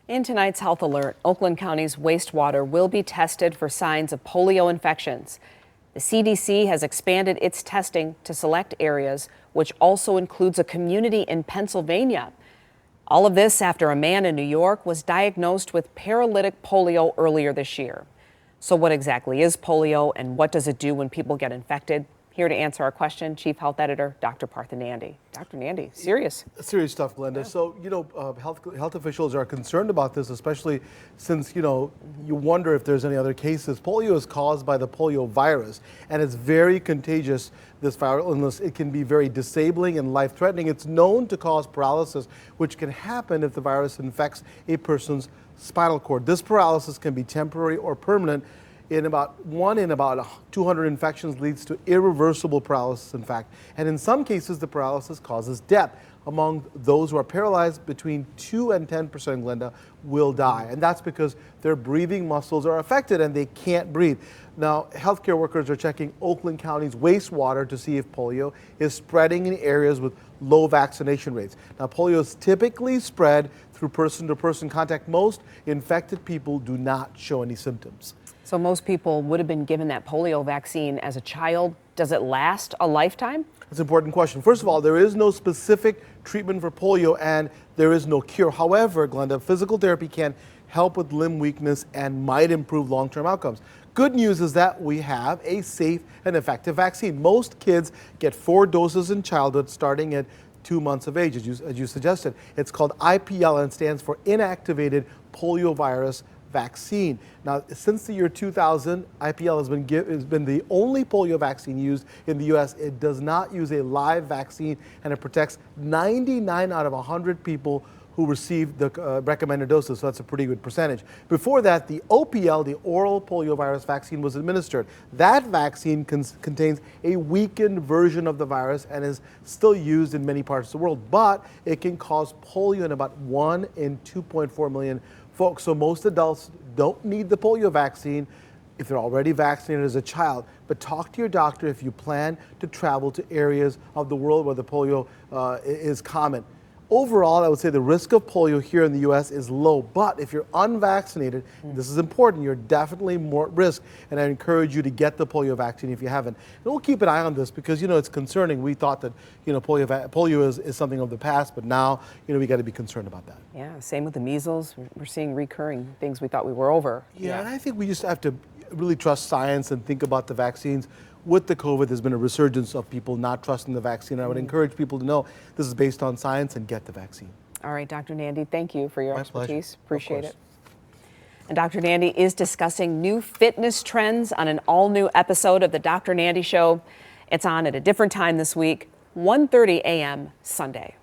In tonight's Health Alert, Oakland County's wastewater will be tested for signs of polio infections. The CDC has expanded its testing to select areas, which also includes a community in Pennsylvania. All of this after a man in New York was diagnosed with paralytic polio earlier this year. So what exactly is polio and what does it do when people get infected? Here to answer our question, Chief Health Editor Dr. Partha Nandi. Dr. Nandi, serious stuff, Glenda. Yeah. So, health officials are concerned about this, especially since, you wonder if there's any other cases. Polio is caused by the polio virus, and it's very contagious, this viral illness. It can be very disabling and life-threatening. It's known to cause paralysis, which can happen if the virus infects a person's spinal cord. This paralysis can be temporary or permanent. In about 200 infections leads to irreversible paralysis, in fact. And in some cases, the paralysis causes death. Among those who are paralyzed, between 2 and 10%, Glenda, will die. And that's because their breathing muscles are affected and they can't breathe. Now, healthcare workers are checking Oakland County's wastewater to see if polio is spreading in areas with low vaccination rates. Now, polio is typically spread through person-to-person contact. Most infected people do not show any symptoms. So most people would have been given that polio vaccine as a child. Does it last a lifetime? That's an important question. First of all, there is no specific treatment for polio and there is no cure. However, Glenda, physical therapy can help with limb weakness and might improve long-term outcomes. Good news is that we have a safe and effective vaccine. Most kids get 4 doses in childhood starting at 2 months of age, as you suggested. It's called IPL and it stands for inactivated poliovirus vaccine. Now, since the year 2000, IPL has been the only polio vaccine used in the U.S. It does not use a live vaccine, and it protects 99 out of 100 people who receive the recommended doses, so that's a pretty good percentage. Before that, the OPL, the oral poliovirus vaccine, was administered. That vaccine contains a weakened version of the virus and is still used in many parts of the world, but it can cause polio in about 1 in 2.4 million folks. So most adults don't need the polio vaccine if they're already vaccinated as a child. But talk to your doctor if you plan to travel to areas of the world where the polio is common. Overall, I would say the risk of polio here in the U.S. is low, but if you're unvaccinated, this is important, you're definitely more at risk, and I encourage you to get the polio vaccine if you haven't. And we'll keep an eye on this because, it's concerning. We thought that, polio is something of the past, but now, we got to be concerned about that. Yeah, same with the measles. We're seeing recurring things we thought we were over. Yeah, and I think we just have to really trust science and think about the vaccines. With the COVID, there's been a resurgence of people not trusting the vaccine. I would encourage people to know this is based on science and get the vaccine. All right, Dr. Nandi, thank you for your My expertise. Pleasure. Appreciate it. And Dr. Nandi is discussing new fitness trends on an all-new episode of the Dr. Nandi Show. It's on at a different time this week, 1:30 a.m. Sunday.